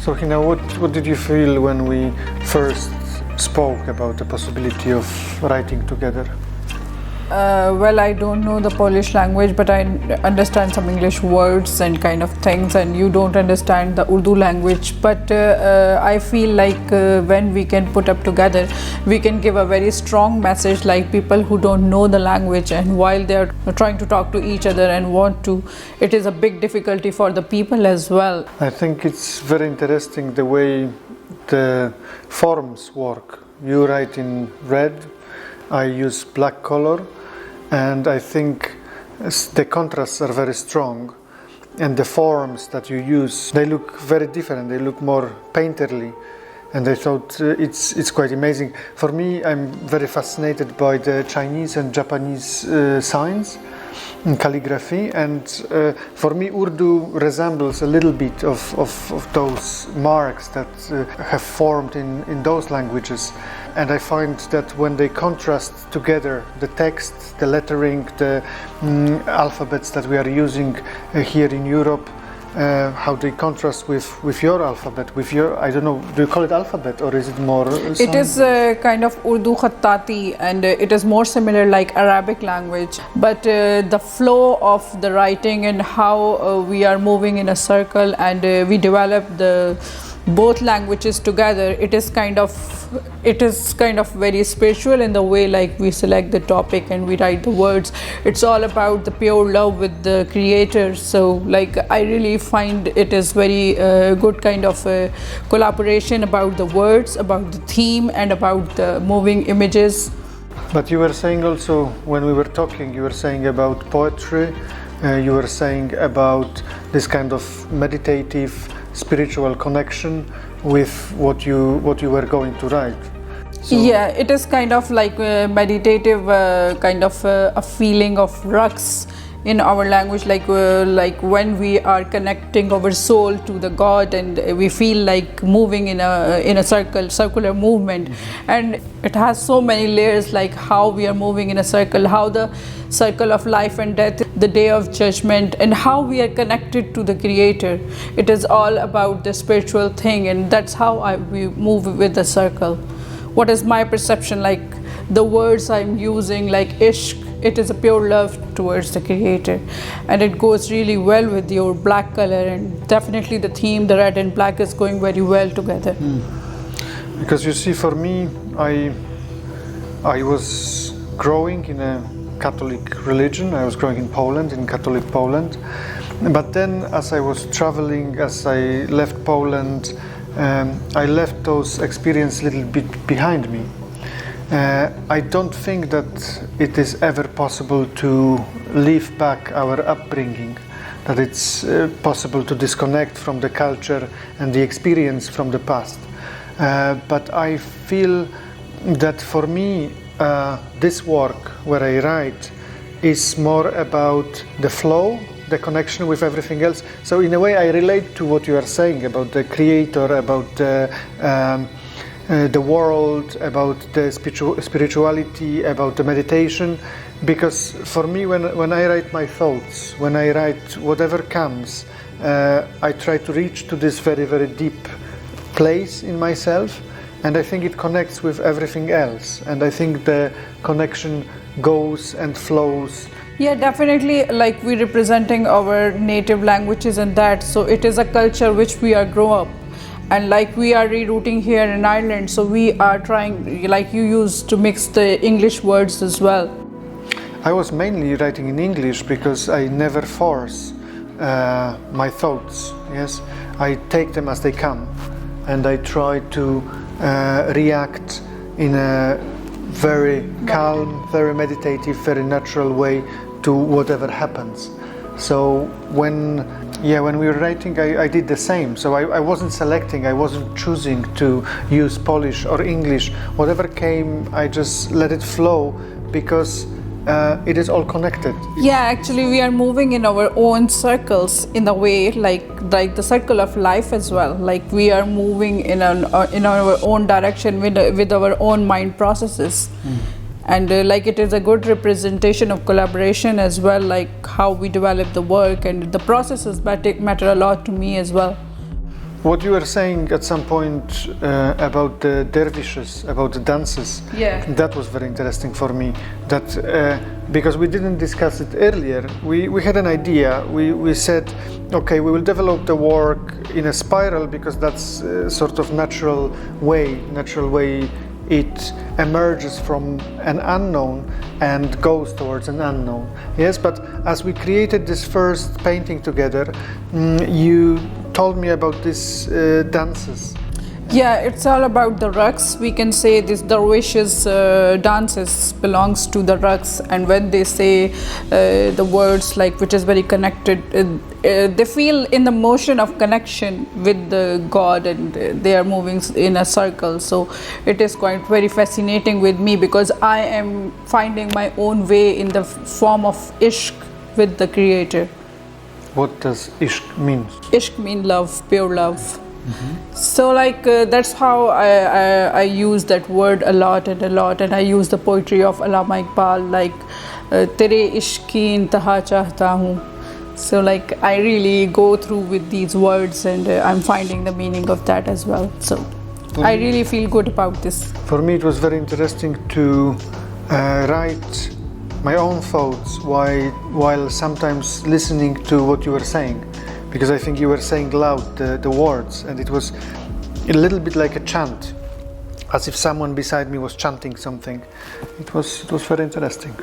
So Hina, what did you feel when we first spoke about the possibility of writing together? Well, I don't know the Polish language, but I understand some English words and kind of things, and you don't understand the Urdu language. But I feel like when we can put up together, we can give a very strong message, like people who don't know the language, and while they're trying to talk to each other and want to, it is a big difficulty for the people as well. I think it's very interesting the way the forms work. You write in red, I use black color, and I think the contrasts are very strong, and the forms that you use, they look very different, they look more painterly, and I thought it's quite amazing. For me, I'm very fascinated by the Chinese and Japanese signs and calligraphy, and for me Urdu resembles a little bit of those marks that have formed in those languages. And I find that when they contrast together the text, the lettering, the alphabets that we are using here in Europe, how they contrast with your alphabet, with your, I don't know, do you call it alphabet or is it more? It is kind of Urdu Khattati, and it is more similar like Arabic language. But the flow of the writing and how we are moving in a circle, and we develop the both languages together, it is kind of very spiritual in the way, like we select the topic and we write the words. It's all about the pure love with the creator. So like I really find it is very good kind of collaboration about the words, about the theme, and about the moving images. But you were saying also, when we were talking, you were saying about poetry, you were saying about this kind of meditative spiritual connection with what you were going to write. So yeah, it is kind of like meditative kind of a feeling of raqs in our language, like when we are connecting our soul to the God, and we feel like moving in a circular movement. And it has so many layers, like how we are moving in a circle, how the circle of life and death, the day of judgment, and how we are connected to the creator. It is all about the spiritual thing, and that's how we move with the circle. What is my perception, like the words I'm using, like ishq, it is a pure love towards the creator, and it goes really well with your black color, and definitely the theme, the red and black, is going very well together. Because you see, for me, I was growing in a Catholic religion. I was growing in Poland, in Catholic Poland. But then as I was traveling, as I left Poland, I left those experiences a little bit behind me. I don't think that it is ever possible to leave back our upbringing, that it's possible to disconnect from the culture and the experience from the past. But I feel that for me, this work where I write is more about the flow, the connection with everything else. So in a way I relate to what you are saying about the creator, about the world, about the spirituality, about the meditation. Because for me, when I write my thoughts, when I write whatever comes, I try to reach to this very, very deep place in myself, and I think it connects with everything else, and I think the connection goes and flows. Yeah, definitely, like we're representing our native languages and that, so it is a culture which we are grow up, and like we are rerouting here in Ireland, so we are trying, like you used to mix the English words as well. I was mainly writing in English because I never force my thoughts. Yes, I take them as they come, and I try to react in a very calm, very meditative, very natural way to whatever happens. So when we were writing, I did the same. So I wasn't selecting, I wasn't choosing to use Polish or English. Whatever came, I just let it flow, because it is all connected. Yeah, actually we are moving in our own circles in a way, like the circle of life as well. Like we are moving in our own direction with our own mind processes. And like it is a good representation of collaboration as well, like how we develop the work, and the processes matter a lot to me as well. What you were saying at some point about the dervishes, about the dances, Yeah. that was very interesting for me. That because we didn't discuss it earlier, we had an idea. We said, okay, we will develop the work in a spiral because that's sort of natural way it emerges from an unknown and goes towards an unknown. Yes, but as we created this first painting together, you told me about these dances. Yeah, it's all about the raqs. We can say this dervishes dances belongs to the raqs, and when they say the words like which is very connected, they feel in the motion of connection with the God, and they are moving in a circle. So it is quite very fascinating with me because I am finding my own way in the form of ishq with the Creator. What does ishq mean? Ishq means love, pure love. So like that's how I use that word a lot, and I use the poetry of Allama Iqbal like tere ishq ki intaha chahta hu. So like I really go through with these words, and I'm finding the meaning of that as well. So I really feel good about this. For me, it was very interesting to write my own thoughts while sometimes listening to what you were saying, because I think you were saying loud the words, and it was a little bit like a chant, as if someone beside me was chanting something. It was very interesting.